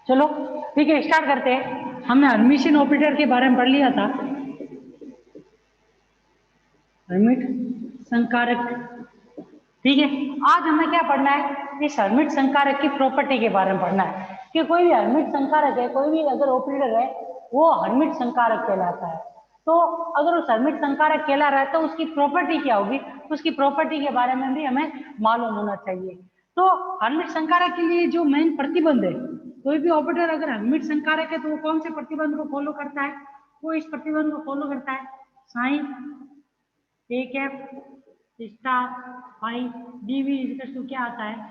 चलो ठीक है, स्टार्ट करते हैं। हमने हर्मिशियन ऑपरेटर के बारे में पढ़ लिया था, हर्मिट संकारक। ठीक है, आज हमें क्या पढ़ना है, इस हर्मिट संकारक की प्रॉपर्टी के बारे में पढ़ना है कि कोई भी हर्मिट संकारक है, कोई भी अगर ऑपरेटर है, वो हर्मिट संकारक कहलाता है। तो अगर उस हर्मिट संकारक कहला रहा है तो उसकी प्रॉपर्टी क्या होगी, उसकी प्रॉपर्टी के बारे में भी हमें मालूम होना चाहिए। तो हर्मिट संकारक के लिए जो मेन प्रतिबंध है, कोई भी ऑपरेटर अगर हर्मिट संकारक है तो वो कौन से प्रतिबंध को फॉलो करता है, वो इस प्रतिबंध को फॉलो करता है, sine A cap star phi d v equal to क्या आता है,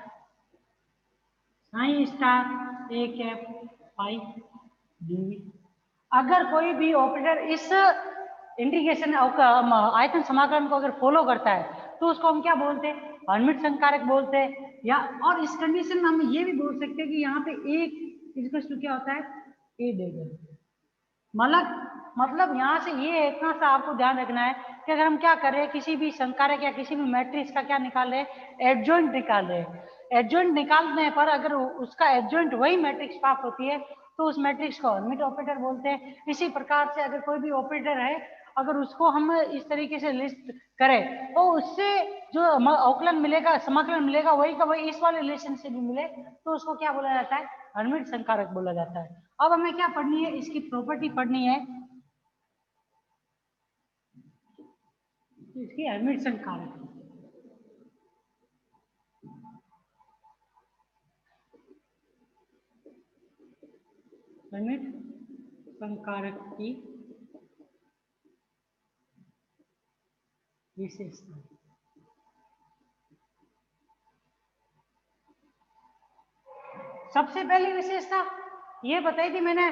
sine star A cap phi d v. अगर कोई भी ऑपरेटर इस इंटीग्रेशन आयतन समाकलन को अगर फॉलो करता है तो उसको हम क्या बोलते हैं, हर्मिट संकारक बोलते हैं। या और इस कंडीशन में हम ये भी बोल सकते हैं कि यहाँ पे एक इक्वल टू क्या होता है, ए डेगल। मतलब यहाँ से ये इतना सा आपको ध्यान रखना है कि अगर हम क्या कर रहे हैं, किसी भी संकारक या किसी भी मैट्रिक्स का क्या निकाल रहे हैं, एडजॉइंट निकाल रहे हैं। एडजॉइंट निकालने पर अगर उसका एडजॉइंट वही मैट्रिक्स प्राप्त होती है तो उस मैट्रिक्स को हर्मिट ऑपरेटर बोलते हैं। इसी प्रकार से अगर कोई भी ऑपरेटर है, अगर उसको हम इस तरीके से लिस्ट करें तो उससे जो अवकलन मिलेगा, समाकलन मिलेगा, वही का वही इस वाले रिलेशन से भी मिले तो उसको क्या बोला जाता है, हर्मिट संकारक बोला जाता है। अब हमें क्या पढ़नी है, इसकी प्रॉपर्टी पढ़नी है, इसकी हर्मिट संकारक। हर्मिट संकारक की विशेषता। सबसे पहली विशेषता ये बताई थी मैंने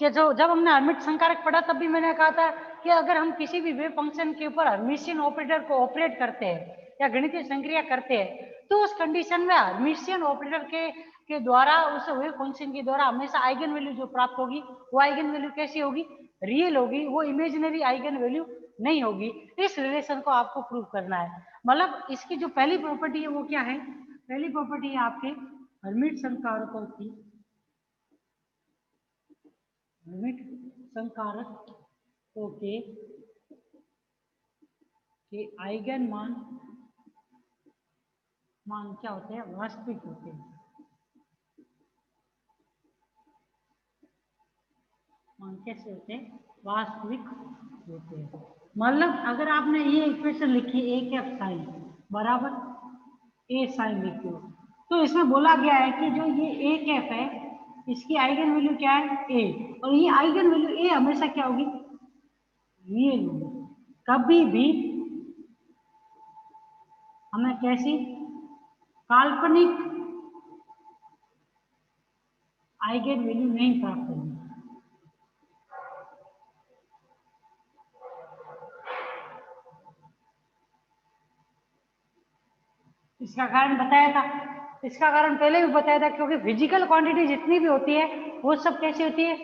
कि जो जब हमने हर्मिट संकारक पढ़ा तब भी मैंने कहा था कि अगर हम किसी भी वेव फंक्शन के ऊपर हर्मिशियन ऑपरेटर को ऑपरेट करते हैं या गणितीय संक्रिया करते हैं तो उस कंडीशन में हर्मिशियन ऑपरेटर के द्वारा, उस वेव फंक्शन के द्वारा हमेशा आइगन वैल्यू जो प्राप्त होगी वो आइगन वैल्यू कैसी होगी, रियल होगी, वो इमेजिनरी आइगन वैल्यू नहीं होगी। इस रिलेशन को आपको प्रूव करना है। मतलब इसकी जो पहली प्रॉपर्टी है वो क्या है, पहली प्रॉपर्टी है आपके हर्मिट संकारकों की, हर्मिट संकारकों के आइगन मान क्या होते हैं, वास्तविक होते हैं। मान कैसे होते हैं, वास्तविक होते हैं। मतलब अगर आपने ये इक्वेशन लिखी ए कैप साइन बराबर ए साइन लिखी हो तो इसमें बोला गया है कि जो ये ए कैप है इसकी आइगन वैल्यू क्या है, ए, और ये आइगन वैल्यू ए हमेशा क्या होगी, रियल होगी। कभी भी हमें कैसी काल्पनिक आइगन वैल्यू नहीं प्राप्त होगी। इसका कारण बताया था, इसका कारण पहले भी बताया था, क्योंकि फिजिकल क्वांटिटी जितनी भी होती है वो सब कैसी होती है,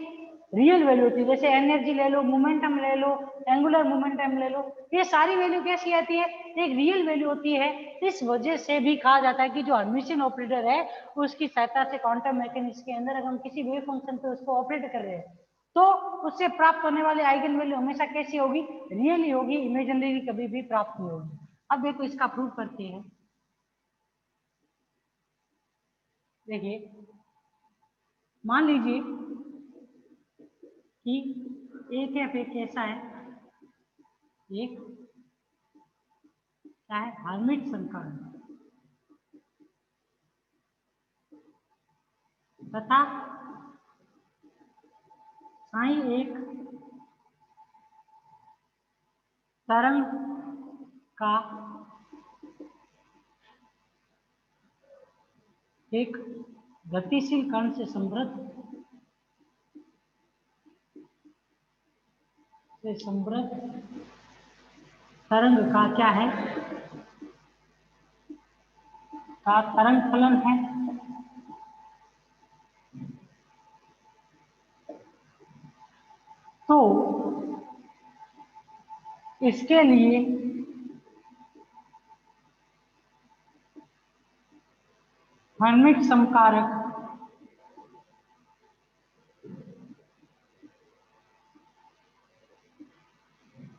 रियल वैल्यू होती है। जैसे एनर्जी ले लो, मोमेंटम ले लो, एंगुलर मोमेंटम ले लो, ये सारी वैल्यू कैसी आती है, एक रियल वैल्यू होती है। इस वजह से भी कहा जाता है कि जो हर्मिशियन ऑपरेटर है उसकी सहायता से क्वांटम मैकेनिक्स के अंदर अगर हम किसी वेव फंक्शन पे उसको ऑपरेट कर रहे हैं तो उससे प्राप्त होने वाली आइगन वैल्यू हमेशा कैसी होगी, रियल ही होगी, इमेजिनरी कभी भी प्राप्त नहीं होगी। अब देखो इसका प्रूव करते हैं। देखिए, मान लीजिए कि एक एफ एक कैसा है, एक क्या है, हर्मिट संकारक तथा साई एक तरंग का एक गतिशील कण से समृद्ध तरंग का क्या है, का तरंग फलन है। तो इसके लिए हर्मिट संकारक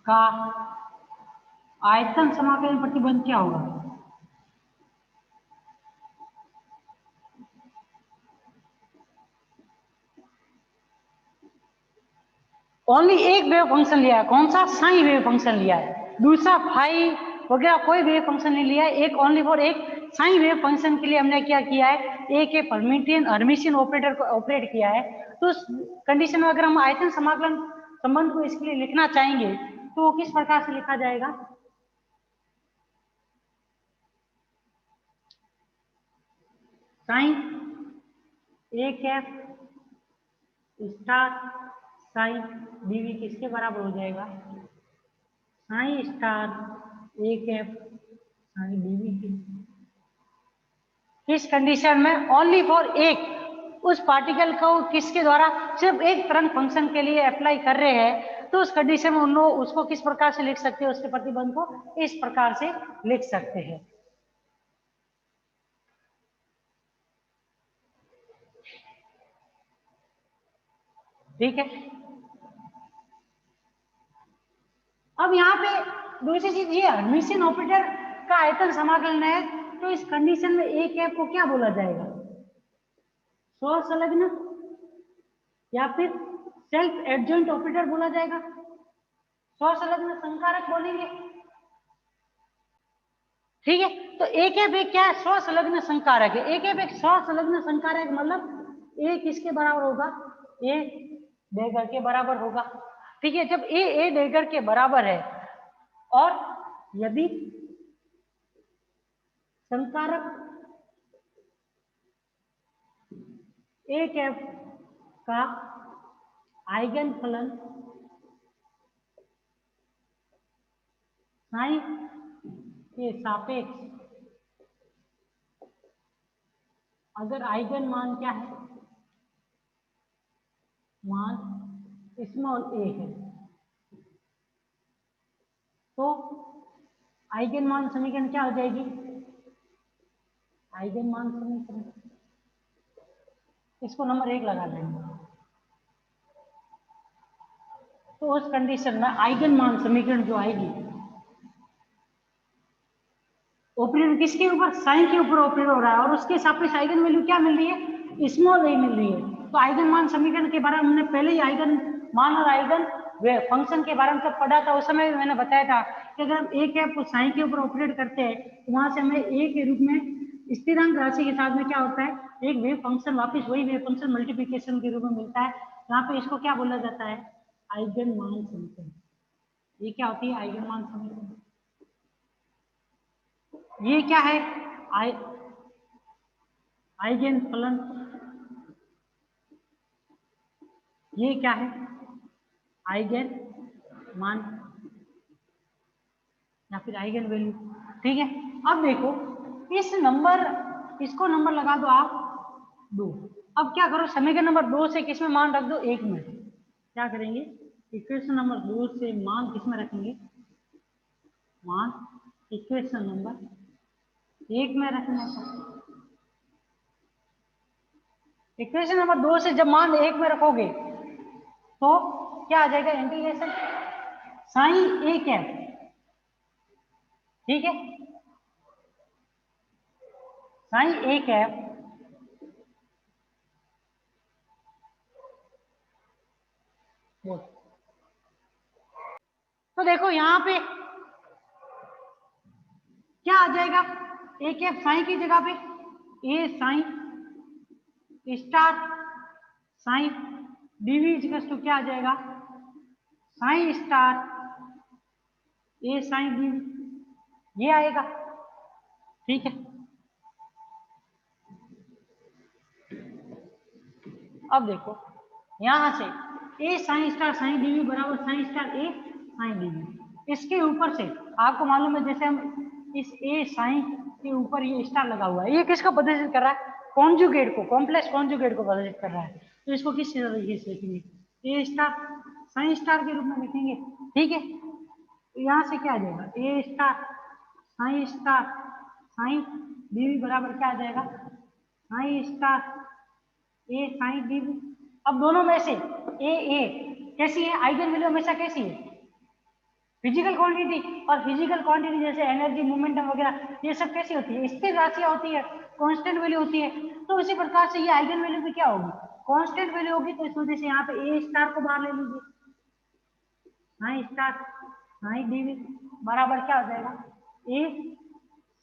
का आयतन समाकलन प्रतिबंध क्या होगा? ओनली एक वेव फंक्शन लिया है, कौन सा? साइन वेव फंक्शन लिया है, दूसरा फाई वगैरह कोई वेव फंक्शन नहीं लिया है, एक ओनली फॉर एक साइन वेव फंक्शन के लिए हमने क्या किया है, एक हर्मिटियन ऑपरेटर को ऑपरेट किया है। तो उस कंडीशन में अगर हम आयतन समाकलन संबंध को इसके लिए लिखना चाहेंगे तो वो किस प्रकार से लिखा जाएगा? Sign A cap star sine DV किसके बराबर हो जाएगा? Sine star A cap sine DV की। किस कंडीशन में? ओनली फॉर एक उस पार्टिकल को किसके द्वारा सिर्फ एक तरंग फंक्शन के लिए अप्लाई कर रहे हैं, तो उस कंडीशन में उन लोग उसको किस प्रकार से लिख सकते हैं? उसके प्रतिबंध को इस प्रकार से लिख सकते हैं। ठीक है। अब यहाँ पे दूसरी चीज ये हर्मिटियन ऑपरेटर का आयतन समाकलन है, तो इस कंडीशन में ए कैप को क्या बोला जाएगा? स्व संलग्न या फिर सेल्फ एडजॉइंट ऑपरेटर बोला जाएगा, स्व संलग्न संकारक बोलेंगे। ठीक है, तो ए कैप एक क्या है? स्व संलग्न संकारक है। ए कैप एक स्व संलग्न संकारक मतलब ए किसके बराबर होगा? ए डैगर के बराबर होगा। ठीक है, जब ए डैगर के बराबर है और यदि संकारक ए कैप का आइगन फलन साइन के सापेक्ष अगर आइगन मान क्या है? मान स्मॉल ए है, तो आइगन मान समीकरण क्या हो जाएगी? आइगन मान समीकरण इसको नंबर 1 लगा देंगे, तो उस कंडीशन में आइगन मान समीकरण जो आएगी ऑपरेटर किसके ऊपर? साइन के ऊपर ऑपरेट हो रहा है और उसके सापेक्ष आइगन वैल्यू क्या मिल रही है? स्मॉल ए मिल रही है। तो आइगन मान समीकरण के बारे में हमने पहले ही आइगन मान और आइगन फंक्शन के बारे में जब पढ़ा था उस समय मैंने बताया था कि अगर हम ए कैप को साइन के ऊपर ऑपरेट करते हैं तो वहां से हमें ए के रूप में स्थिरांक राशि के साथ में क्या होता है? एक वेव फंक्शन वापस वही वेव फंक्शन मल्टीप्लीकेशन के रूप में मिलता है। यहाँ पे इसको क्या बोला जाता है? आइगन मान समीकरण। ये क्या होती है? आइगन मान समीकरण। ये क्या है? आइगन फलन। ये क्या है? आइगन मान या फिर आइगन वैल्यू। ठीक है, अब देखो इस नंबर इसको नंबर लगा दो आप 2। अब क्या करो? समीकरण नंबर 2 से किसमें मान रख दो? 1 में। क्या करेंगे? इक्वेशन नंबर 2 से मान किसमें रखेंगे? मान इक्वेशन नंबर 1 में रखना है। इक्वेशन नंबर 2 से जब मान 1 में रखोगे तो क्या आ जाएगा? Integration sign A cap. ठीक है, साइन ए कैप तो देखो यहाँ पे क्या आ जाएगा? ए कैप साइन की जगह पे a sine star sine dv equal to क्या आ जाएगा? Sine star a sine dv, ये आएगा। ठीक है, अब देखो यहां से a sine star sine dv बराबर sine star a sine dv. इसके ऊपर से आपको मालूम है जैसे हम इस ए साइन के ऊपर ये स्टार लगा हुआ है, ये किसको प्रदर्शित कर रहा है? कॉन्जुगेट को, कॉम्प्लेक्स कॉन्जुगेट को प्रदर्शित कर रहा है। तो इसको किस तरीके से लिखेंगे? ए स्टार साइन स्टार के रूप में लिखेंगे। ठीक है, तो यहाँ से क्या आ जाएगा? ए स्टार साइन डीवी बराबर क्या आ जाएगा? Sine star a sine DV. अब दोनों में से ए कैसी है? आइगन वैल्यू हमेशा कैसी है? फिजिकल क्वांटिटी, और फिजिकल क्वांटिटी जैसे एनर्जी, मोमेंटम वगैरह, ये सब कैसी होती है? स्थिर राशियां होती है, कांस्टेंट वैल्यू होती है। तो उसी प्रकार से ये आइगन वैल्यू भी क्या होगी? कांस्टेंट वैल्यू होगी। तो इस वजह से यहाँ पे ए स्टार को बाहर ले लीजिए, साई स्टार साई डीवी बराबर क्या हो जाएगा? ए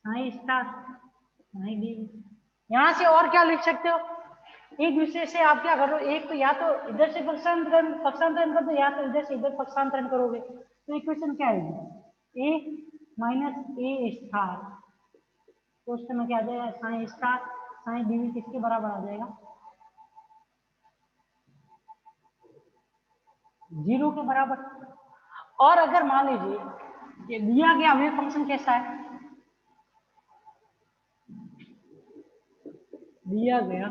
साई स्टार साई डीवी। यहाँ से और क्या लिख सकते हो? एक दूसरे से आप क्या करो, एक तो या तो इधर से पक्षांतरण कर दो, या तो इधर से इधर पक्षांतरण करोगे। तो इक्वेशन क्या आएगी? ए माइनस ए स्टार, क्वेश्चन में क्या आ जाएगा? साइन स्टार साइन डीवी किसके बराबर आ जाएगा? 0 के बराबर। और अगर मान लीजिए ये दिया गया वेव फंक्शन कैसा है, दिया गया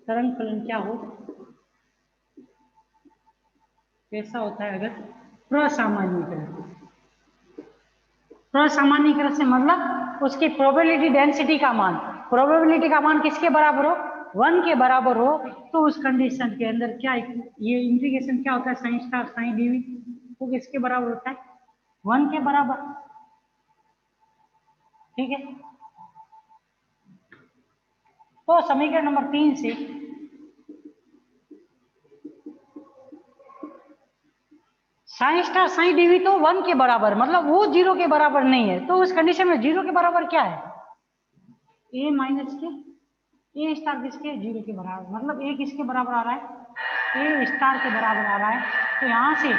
तरंग फलन क्या हो, कैसा होता है? अगर प्रसामान्यीकरण, प्रसामान्यीकरण से मतलब उसकी प्रोबेबिलिटी डेंसिटी का मान, प्रोबेबिलिटी का मान किसके बराबर हो? 1 के बराबर हो। तो उस कंडीशन के अंदर क्या ये इंटीग्रेशन क्या होता है? साइन स्टार साइन डीवी वो किसके बराबर होता है? 1 के बराबर। ठीक है, तो समीकरण नंबर 3 से साइन स्टार साइन डीवी तो 1 के बराबर, मतलब वो 0 के बराबर नहीं है। तो उस कंडीशन में 0 के बराबर क्या है? ए माइनस के ए स्टार किसके? 0 के बराबर। मतलब ए किसके बराबर आ रहा है? ए स्टार के बराबर आ रहा है। तो यहां से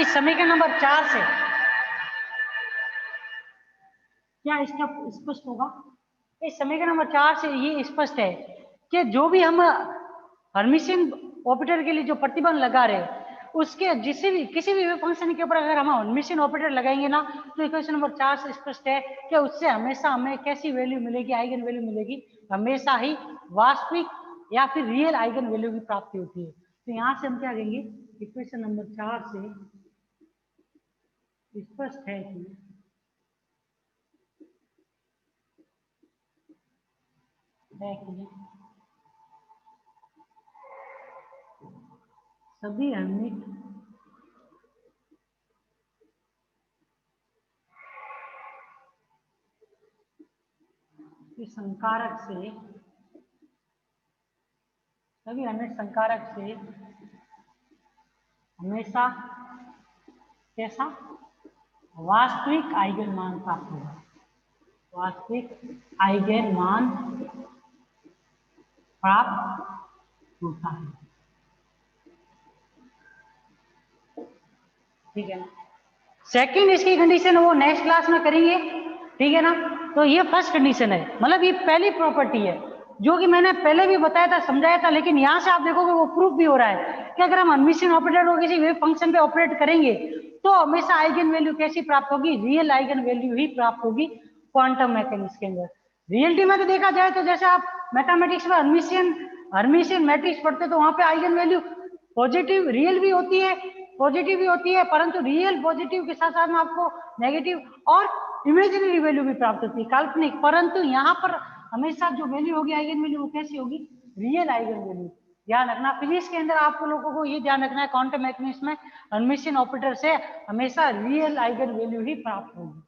इस समीकरण नंबर 4 से क्या इसका स्पष्ट होगा? इस समीकरण नंबर 4 से ये स्पष्ट है कि जो भी हम हर्मिशियन ऑपरेटर के लिए जो प्रतिबंध लगा रहे उसके किसी भी फंक्शन के ऊपर अगर हम हर्मिशियन ऑपरेटर लगाएंगे ना, तो इक्वेशन नंबर 4 से स्पष्ट है कि उससे हमेशा हमें कैसी वैल्यू मिलेगी? आइगन वैल्यू मिलेगी। हमेशा ही वास्तविक या फिर रियल आइगन वैल्यू की प्राप्ति होती है। तो यहां से हम क्या कहेंगे? इक्वेशन नंबर 4 से स्पष्ट है कि सभी हर्मिट संकारक से, सभी हर्मिट संकारक से हमेशा कैसा? वास्तविक आइगन मान प्राप्त होगा। वास्तविक आइगन मान प्राप्त होता है। ठीक है ना? सेकंड इसकी कंडीशन वो नेक्स्ट क्लास में करेंगे। ठीक है ना? तो ये फर्स्ट कंडीशन है, मतलब ये पहली प्रॉपर्टी है जो कि मैंने पहले भी बताया था, समझाया था। लेकिन यहां से आप देखोगे वो प्रूफ भी हो रहा है कि अगर हम हर्मिशियन ऑपरेटर को किसी वेव फंक्शन पे ऑपरेट करेंगे तो हमेशा आइगन वैल्यू कैसी प्राप्त होगी? रियल आइगन वैल्यू ही प्राप्त होगी क्वांटम मैकेनिक्स के अंदर। रियलिटी में तो देखा जाए तो जैसे आप मैथमेटिक्स में हर्मिशियन मैट्रिक्स पढ़ते तो वहां पे आइगन वैल्यू पॉजिटिव रियल भी होती है, पॉजिटिव भी होती है, परंतु रियल पॉजिटिव के साथ साथ में आपको नेगेटिव और इमेजिनरी वैल्यू भी प्राप्त होती है, काल्पनिक। परंतु यहाँ पर हमेशा जो वैल्यू होगी आइगन वैल्यू वो कैसी होगी? Real eigen value. ध्यान रखना, फिजिक्स के अंदर आपको लोगों को ये ध्यान रखना है, क्वांटम मैकेनिक्स में हर्मिशियन ऑपरेटर से हमेशा रियल आइगन वैल्यू ही प्राप्त होगी।